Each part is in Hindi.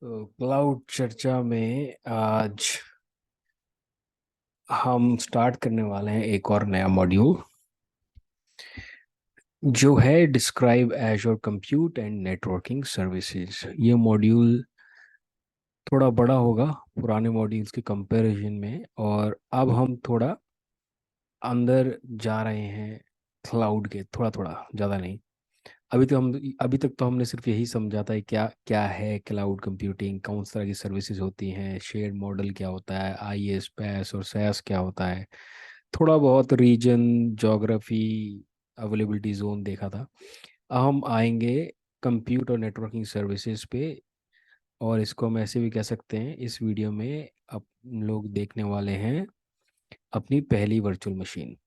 तो क्लाउड चर्चा में आज हम स्टार्ट करने वाले हैं एक और नया मॉड्यूल जो है describe एजोर compute and networking services. ये मॉड्यूल थोड़ा बड़ा होगा पुराने मॉड्यूल्स के कंपैरिजन में, और अब हम थोड़ा अंदर जा रहे हैं क्लाउड के, थोड़ा थोड़ा, ज़्यादा नहीं। अभी तक तो हमने सिर्फ यही समझा था कि क्या क्या है क्लाउड कंप्यूटिंग, कौन सी तरह की सर्विसेज होती हैं, शेयर्ड मॉडल क्या होता है, आईएस पैस और सैस क्या होता है, थोड़ा बहुत रीजन, ज्योग्राफी, अवेलेबिलिटी जोन देखा था। अब हम आएंगे कंप्यूट और नेटवर्किंग सर्विसेज पे, और इसको हम ऐसे भी कह सकते हैं इस वीडियो में अब लोग देखने वाले हैं अपनी पहली वर्चुअल मशीन।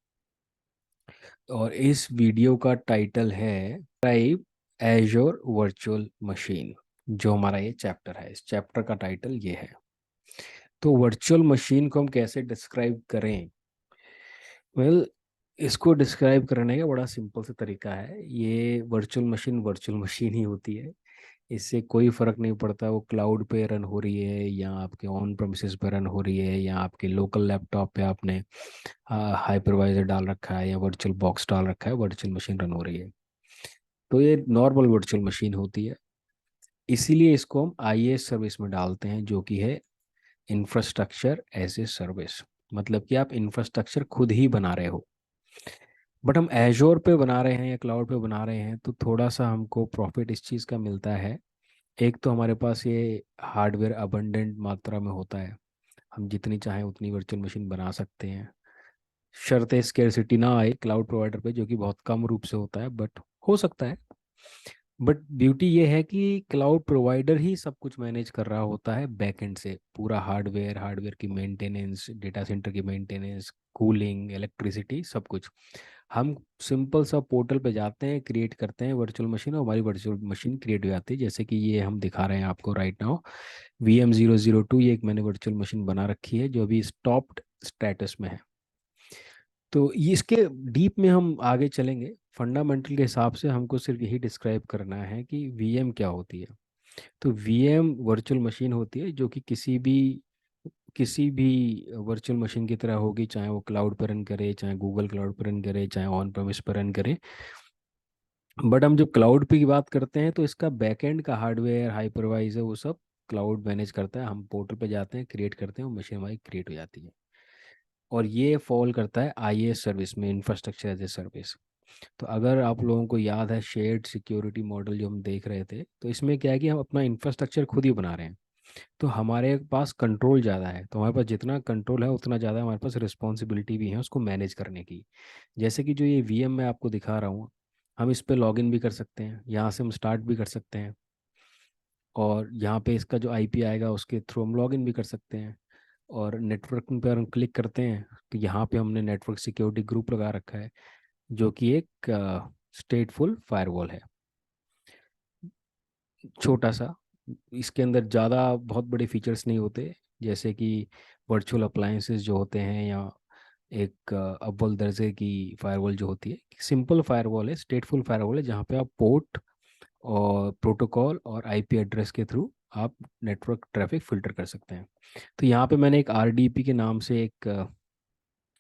और इस वीडियो का टाइटल है टाइप एजोर वर्चुअल मशीन। जो हमारा ये चैप्टर है, इस चैप्टर का टाइटल ये है। तो वर्चुअल मशीन को हम कैसे डिस्क्राइब करें? वेल, इसको डिस्क्राइब करने का बड़ा सिंपल सा तरीका है। ये वर्चुअल मशीन ही होती है। इससे कोई फर्क नहीं पड़ता वो क्लाउड पे रन हो रही है या आपके ऑन प्रेमिसेस पे रन हो रही है या आपके लोकल लैपटॉप पे आपने हाइपरवाइजर डाल रखा है या वर्चुअल बॉक्स डाल रखा है, वर्चुअल मशीन रन हो रही है। तो ये नॉर्मल वर्चुअल मशीन होती है। इसीलिए इसको हम आईएएस सर्विस में डालते हैं, जो कि है इंफ्रास्ट्रक्चर एज ए सर्विस। मतलब कि आप इंफ्रास्ट्रक्चर खुद ही बना रहे हो, बट हम एजोर पे बना रहे हैं या क्लाउड पे बना रहे हैं, तो थोड़ा सा हमको प्रॉफिट इस चीज़ का मिलता है। एक तो हमारे पास ये हार्डवेयर अबंडेंट मात्रा में होता है, हम जितनी चाहें उतनी वर्चुअल मशीन बना सकते हैं। शर्त स्केर्सिटी ना आए क्लाउड प्रोवाइडर पे, जो कि बहुत कम रूप से होता है, बट हो सकता है। बट ब्यूटी ये है कि क्लाउड प्रोवाइडर ही सब कुछ मैनेज कर रहा होता है बैकएंड से, पूरा हार्डवेयर की मेंटेनेंस, डेटा सेंटर की मेंटेनेंस, कूलिंग, इलेक्ट्रिसिटी, सब कुछ। हम सिंपल सा पोर्टल पे जाते हैं, क्रिएट करते हैं वर्चुअल मशीन, और हमारी वर्चुअल मशीन क्रिएट हो जाती है। जैसे कि ये हम दिखा रहे हैं आपको राइट नाउ, VM002, ये एक मैंने वर्चुअल मशीन बना रखी है जो अभी स्टॉप्ड स्टेटस में है। तो ये इसके डीप में हम आगे चलेंगे। फंडामेंटल के हिसाब से हमको सिर्फ यही डिस्क्राइब करना है कि वीएम क्या होती है। तो वीएम वर्चुअल मशीन होती है जो कि किसी भी वर्चुअल मशीन की तरह होगी, चाहे वो क्लाउड पर रन करे, चाहे गूगल क्लाउड पर रन करे, चाहे ऑन प्रमिस पर रन करे। बट हम जब क्लाउड पे की बात करते हैं तो इसका बैकएंड का हार्डवेयर, हाइपरवाइजर, वो सब क्लाउड मैनेज करता है। हम पोर्टल पे जाते हैं, क्रिएट करते हैं, वो मशीन हमारी क्रिएट हो जाती है। और ये फॉल करता है आईएएस सर्विस में, इंफ्रास्ट्रक्चर एज ए सर्विस। तो अगर आप लोगों को याद है शेयर्ड सिक्योरिटी मॉडल जो हम देख रहे थे, तो इसमें क्या है कि हम अपना इंफ्रास्ट्रक्चर खुद ही बना रहे हैं। तो हमारे पास कंट्रोल ज़्यादा है, तो हमारे पास जितना कंट्रोल है उतना ज़्यादा हमारे पास रिस्पॉन्सिबिलिटी भी है उसको मैनेज करने की। जैसे कि जो ये वीएम मैं आपको दिखा रहा हूँ, हम इस पे लॉगिन भी कर सकते हैं, यहाँ से हम स्टार्ट भी कर सकते हैं, और यहाँ पे इसका जो आईपी आएगा उसके थ्रू हम लॉगिन भी कर सकते हैं। और नेटवर्किंग पर हम क्लिक करते हैं तो यहाँ पे हमने नेटवर्क सिक्योरिटी ग्रुप लगा रखा है, जो कि एक स्टेटफुल फायरवॉल है, छोटा सा। इसके अंदर ज़्यादा बहुत बड़े फीचर्स नहीं होते, जैसे कि वर्चुअल अप्लायंसेस जो होते हैं, या एक अव्वल दर्जे की फायरवॉल जो होती है। सिंपल फायरवॉल है, स्टेटफुल फायरवॉल है, जहाँ पे आप पोर्ट और प्रोटोकॉल और आईपी एड्रेस के थ्रू आप नेटवर्क ट्रैफिक फिल्टर कर सकते हैं। तो यहाँ पे मैंने एक आरडीपी के नाम से एक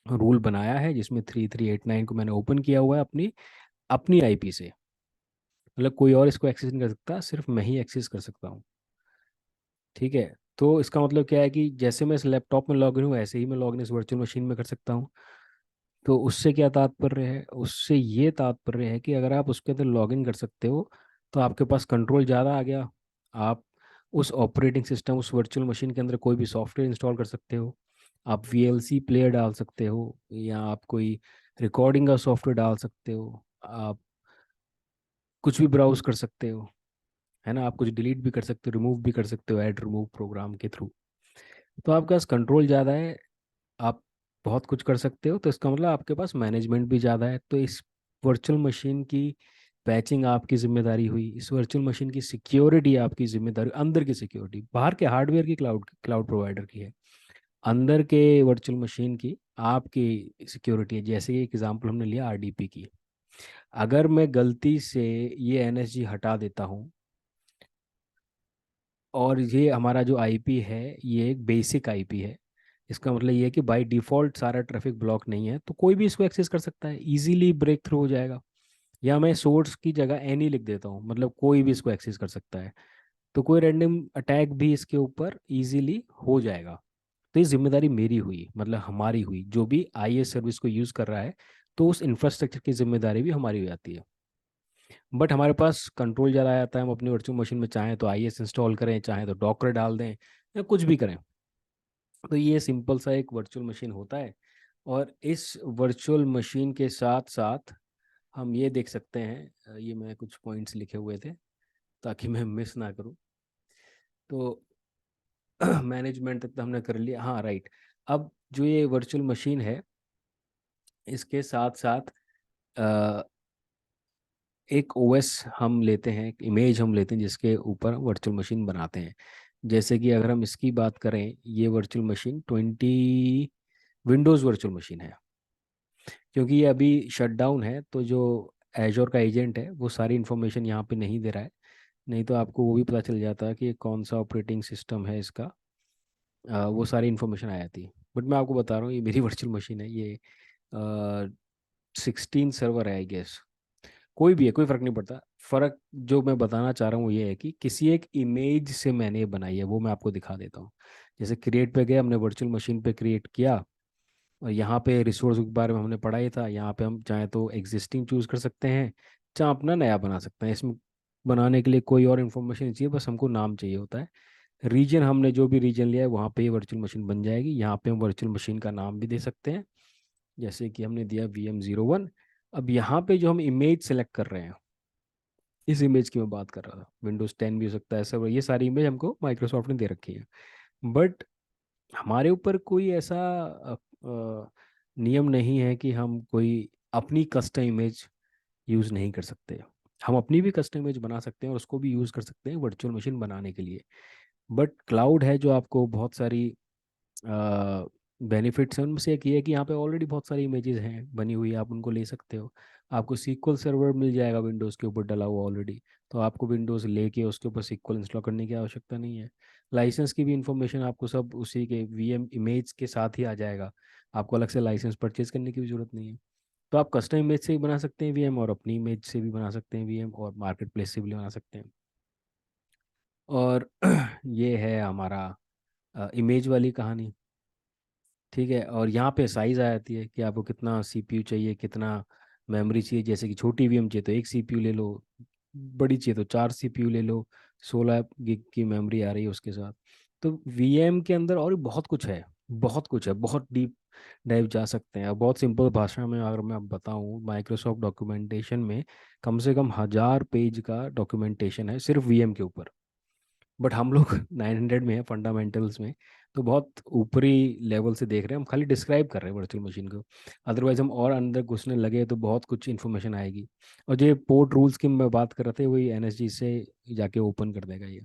रूल बनाया है, जिसमें 3389 को मैंने ओपन किया हुआ है अपनी अपनी आईपी से। मतलब कोई और इसको एक्सेस नहीं कर सकता, सिर्फ मैं ही एक्सेस कर सकता हूँ। ठीक है। तो इसका मतलब क्या है कि जैसे मैं इस लैपटॉप में लॉग इन हूँ, ऐसे ही मैं लॉग इन इस वर्चुअल मशीन में कर सकता हूँ। तो उससे क्या तात्पर्य है? उससे ये तात्पर्य है कि अगर आप उसके अंदर लॉग इन कर सकते हो, तो आपके पास कंट्रोल ज़्यादा आ गया। आप उस ऑपरेटिंग सिस्टम, उस वर्चुअल मशीन के अंदर कोई भी सॉफ्टवेयर इंस्टॉल कर सकते हो। आप वीएलसी प्लेयर डाल सकते हो, या आप कोई रिकॉर्डिंग का सॉफ्टवेयर डाल सकते हो। आप कुछ भी ब्राउज कर सकते हो, है ना। आप कुछ डिलीट भी कर सकते हो, रिमूव भी कर सकते हो ऐड रिमूव प्रोग्राम के थ्रू। तो आपके पास कंट्रोल ज़्यादा है, आप बहुत कुछ कर सकते हो। तो इसका मतलब आपके पास मैनेजमेंट भी ज़्यादा है। तो इस वर्चुअल मशीन की पैचिंग आपकी जिम्मेदारी हुई, इस वर्चुअल मशीन की सिक्योरिटी आपकी जिम्मेदारी, अंदर की सिक्योरिटी बाहर के हार्डवेयर की क्लाउड क्लाउड प्रोवाइडर की है, अंदर के वर्चुअल मशीन की आपकी सिक्योरिटी है। जैसे कि एग्जांपल हमने लिया आरडीपी की, अगर मैं गलती से ये एनएसजी हटा देता हूँ, और ये हमारा जो आईपी है ये एक बेसिक आईपी है। इसका मतलब ये है कि बाय डिफ़ॉल्ट सारा ट्रैफिक ब्लॉक नहीं है, तो कोई भी इसको एक्सेस कर सकता है, इजीली ब्रेक थ्रू हो जाएगा। या मैं सोर्स की जगह एनी लिख देता हूँ, मतलब कोई भी इसको एक्सेस कर सकता है, तो कोई रैंडम अटैक भी इसके ऊपर इजीली हो जाएगा। तो ये जिम्मेदारी मेरी हुई, मतलब हमारी हुई, जो भी आईएस सर्विस को यूज़ कर रहा है, तो उस इंफ्रास्ट्रक्चर की जिम्मेदारी भी हमारी हो जाती है। बट हमारे पास कंट्रोल ज़्यादा आ जाता है, हम अपनी वर्चुअल मशीन में चाहें तो आईएस इंस्टॉल करें, चाहें तो डॉकर डाल दें, या कुछ भी करें। तो ये सिंपल सा एक वर्चुअल मशीन होता है। और इस वर्चुअल मशीन के साथ साथ हम ये देख सकते हैं, ये मैं कुछ पॉइंट्स लिखे हुए थे ताकि मैं मिस ना करूं। तो मैनेजमेंट तक तो हमने कर लिया, हाँ राइट। अब जो ये वर्चुअल मशीन है, इसके साथ साथ एक ओएस हम लेते हैं, एक इमेज हम लेते हैं जिसके ऊपर वर्चुअल मशीन बनाते हैं। जैसे कि अगर हम इसकी बात करें, ये virtual machine 20 Windows virtual machine है। क्योंकि ये अभी शट डाउन है, तो जो एजोर का एजेंट है वो सारी इन्फॉर्मेशन यहाँ पे नहीं दे रहा है। नहीं तो आपको वो भी पता चल जाता है कि ये कौन सा ऑपरेटिंग सिस्टम है इसका, वो सारी इन्फॉर्मेशन आ जाती है। बट मैं आपको बता रहा हूँ, ये मेरी वर्चुअल मशीन है, ये 16 सर्वर है आई गेस। कोई भी है, कोई फ़र्क नहीं पड़ता। फ़र्क जो मैं बताना चाह रहा हूँ वो ये है कि किसी एक इमेज से मैंने ये बनाई है, वो मैं आपको दिखा देता हूँ। जैसे क्रिएट पे गए, हमने वर्चुअल मशीन पे क्रिएट किया, और यहाँ पे रिसोर्स के बारे में हमने पढ़ा ही था। यहाँ पे हम चाहे तो एग्जिस्टिंग चूज़ कर सकते हैं, चाहे अपना नया बना सकते हैं। इसमें बनाने के लिए कोई और इन्फॉर्मेशन नहीं चाहिए, बस हमको नाम चाहिए होता है। रीजन, हमने जो भी रीजन लिया है वहाँ पे ये वर्चुअल मशीन बन जाएगी। यहाँ पे हम वर्चुअल मशीन का नाम भी दे सकते हैं, जैसे कि हमने दिया VM01। अब यहाँ पे जो हम इमेज सेलेक्ट कर रहे हैं, इस इमेज की मैं बात कर रहा था, Windows 10 भी हो सकता है सब, ये सारी इमेज हमको माइक्रोसॉफ्ट ने दे रखी है। बट हमारे ऊपर कोई ऐसा नियम नहीं है कि हम कोई अपनी कस्टम इमेज यूज़ नहीं कर सकते। हम अपनी भी कस्टम इमेज बना सकते हैं और उसको भी यूज़ कर सकते हैं वर्चुअल मशीन बनाने के लिए। बट क्लाउड है जो आपको बहुत सारी बेनिफिट्स हैं, उनमें से एक ये है कि यहाँ पे ऑलरेडी बहुत सारी इमेजेस हैं बनी हुई, आप उनको ले सकते हो। आपको सीक्वल सर्वर मिल जाएगा विंडोज़ के ऊपर डला हुआ ऑलरेडी, तो आपको विंडोज़ लेके उसके ऊपर सीक्वल इंस्टॉल करने की आवश्यकता नहीं है। लाइसेंस की भी इंफॉर्मेशन आपको सब उसी के VM इमेज के साथ ही आ जाएगा, आपको अलग से लाइसेंस परचेज करने की भी जरूरत नहीं है। तो आप कस्टम इमेज से भी बना सकते हैं VM, और अपनी इमेज से भी बना सकते हैं VM, और मार्केट प्लेस से भी बना सकते हैं। और ये है हमारा इमेज वाली कहानी। ठीक है, और यहाँ पे साइज़ आ जाती है कि आपको कितना CPU चाहिए, कितना मेमोरी चाहिए। जैसे कि छोटी VM चाहिए तो एक CPU ले लो, बड़ी चाहिए तो 4 CPU ले लो, 16 GB की मेमोरी आ रही है उसके साथ। तो VM के अंदर और भी बहुत कुछ है, बहुत कुछ है, बहुत डीप डाइव जा सकते हैं। अब बहुत सिंपल भाषा में अगर मैं अब बताऊँ, माइक्रोसॉफ्ट डॉक्यूमेंटेशन में कम से कम 1000 पेज का डॉक्यूमेंटेशन है सिर्फ VM के ऊपर। बट हम लोग 900 में है, फंडामेंटल्स में, तो बहुत ऊपरी लेवल से देख रहे हैं, हम खाली डिस्क्राइब कर रहे हैं वर्चुअल मशीन को। अदरवाइज हम और अंदर घुसने लगे तो बहुत कुछ इन्फॉर्मेशन आएगी। और जो पोर्ट रूल्स की मैं बात कर रहा था, वही NSG से जाके ओपन कर देगा ये।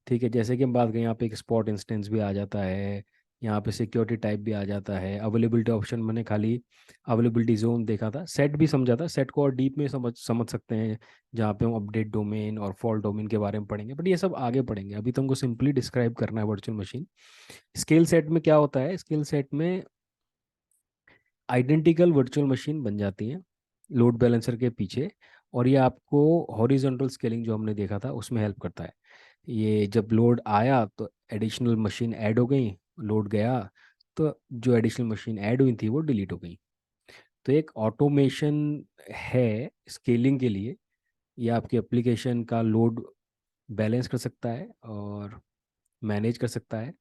ठीक है, जैसे कि हम बात करें, यहाँ पे एक स्पॉट इंस्टेंस भी आ जाता है, यहाँ पे सिक्योरिटी टाइप भी आ जाता है, अवेलेबिलिटी ऑप्शन मैंने खाली अवेलेबिलिटी जोन देखा था, सेट भी समझा था, सेट को और डीप में समझ समझ सकते हैं, जहाँ पे हम अपडेट डोमेन और फॉल्ट डोमेन के बारे में पढ़ेंगे, बट ये सब आगे पढ़ेंगे, अभी तुमको सिंपली डिस्क्राइब करना है वर्चुअल मशीन। स्केल सेट में क्या होता है, स्केल सेट में आइडेंटिकल वर्चुअल मशीन बन जाती है लोड बैलेंसर के पीछे। और ये आपको हॉरिजॉन्टल स्केलिंग जो हमने देखा था उसमें हेल्प करता है। ये जब लोड आया तो एडिशनल मशीन ऐड हो गई, लोड गया तो जो एडिशनल मशीन ऐड हुई थी वो डिलीट हो गई। तो एक ऑटोमेशन है स्केलिंग के लिए, ये आपके एप्लीकेशन का लोड बैलेंस कर सकता है और मैनेज कर सकता है,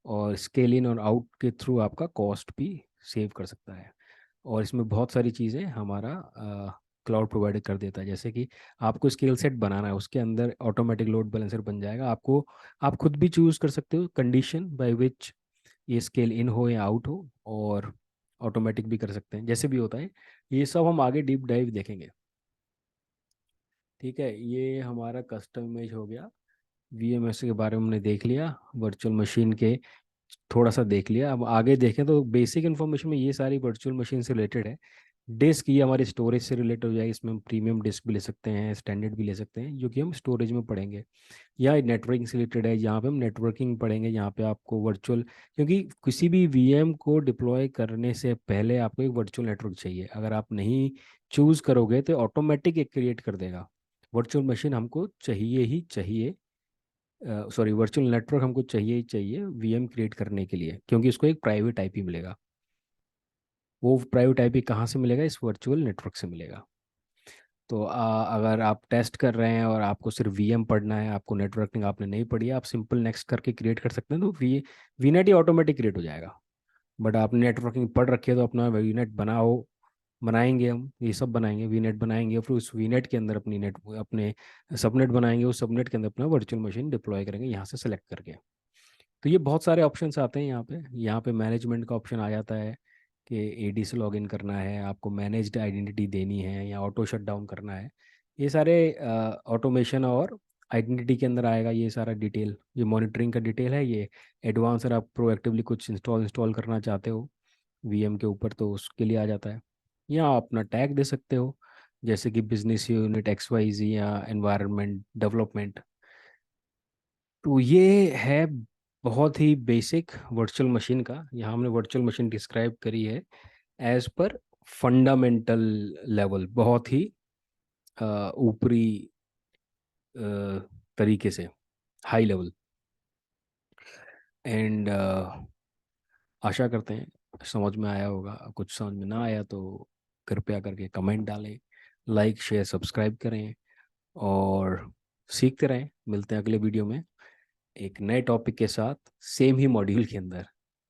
और स्केल इन और आउट के थ्रू आपका कॉस्ट भी सेव कर सकता है। और इसमें बहुत सारी चीज़ें हमारा क्लाउड प्रोवाइड कर देता है। जैसे कि आपको स्केल सेट बनाना है, उसके अंदर ऑटोमेटिक लोड बैलेंसर बन जाएगा आपको। आप खुद भी चूज़ कर सकते हो कंडीशन बाय विच ये स्केल इन हो या आउट हो, और ऑटोमेटिक भी कर सकते हैं, जैसे भी होता है। ये सब हम आगे डीप डाइव देखेंगे। ठीक है, ये हमारा कस्टम इमेज हो गया। VMS के बारे में हमने देख लिया, वर्चुअल मशीन के थोड़ा सा देख लिया। अब आगे देखें तो बेसिक इन्फॉर्मेशन में ये सारी वर्चुअल मशीन से रिलेटेड है। डिस्क ये हमारी स्टोरेज से रिलेटेड हो जाएगी, इसमें हम प्रीमियम डिस्क भी ले सकते हैं, स्टैंडर्ड भी ले सकते हैं, जो कि हम स्टोरेज में पढ़ेंगे। या नेटवर्किंग से रिलेटेड है, यहाँ पे हम नेटवर्किंग पढ़ेंगे, यहाँ पे आपको वर्चुअल, क्योंकि किसी भी वीएम को डिप्लॉय करने से पहले आपको एक वर्चुअल नेटवर्क चाहिए। अगर आप नहीं चूज करोगे तो ऑटोमेटिक एक क्रिएट कर देगा। वर्चुअल मशीन हमको चाहिए ही चाहिए, सॉरी वर्चुअल नेटवर्क हमको चाहिए ही चाहिए वीएम क्रिएट करने के लिए, क्योंकि उसको एक प्राइवेट आईपी मिलेगा। वो प्राइवेट आईपी कहाँ से मिलेगा? इस वर्चुअल नेटवर्क से मिलेगा। तो अगर आप टेस्ट कर रहे हैं और आपको सिर्फ वीएम पढ़ना है, आपको नेटवर्किंग आपने नहीं पढ़ी है, आप सिंपल नेक्स्ट करके क्रिएट कर सकते हैं, तो वीनेट ही ऑटोमेटिक क्रिएट हो जाएगा। बट आपने नेटवर्किंग पढ़ रखी है तो अपना वीनेट बनाएंगे, हम ये सब बनाएंगे, वीनेट बनाएंगे, फिर उस वीनेट के अंदर अपने सबनेट बनाएंगे, उस सबनेट के अंदर अपना वर्चुअल मशीन डिप्लॉय करेंगे यहाँ से सेलेक्ट करके। तो ये बहुत सारे ऑप्शंस आते हैं यहाँ पे मैनेजमेंट का ऑप्शन आ जाता है कि एडी से लॉगिन करना है, आपको मैनेज्ड आइडेंटिटी देनी है या ऑटो शट डाउन करना है। ये सारे ऑटोमेशन और आइडेंटिटी के अंदर आएगा ये सारा डिटेल। ये मॉनिटरिंग का डिटेल है, ये एडवांस, अगर आप प्रोएक्टिवली कुछ इंस्टॉल करना चाहते हो वीएम के ऊपर तो उसके लिए आ जाता है। या आप अपना टैग दे सकते हो, जैसे कि बिजनेस यूनिट XYZ या एनवायरनमेंट डेवलपमेंट। तो ये है बहुत ही बेसिक वर्चुअल मशीन का। यहाँ हमने वर्चुअल मशीन डिस्क्राइब करी है एज पर फंडामेंटल लेवल, बहुत ही ऊपरी तरीके से, हाई लेवल। एंड आशा करते हैं समझ में आया होगा। कुछ समझ में ना आया तो कृपया करके कमेंट डालें, लाइक शेयर सब्सक्राइब करें और सीखते रहें। मिलते हैं अगले वीडियो में एक नए टॉपिक के साथ, सेम ही मॉड्यूल के अंदर।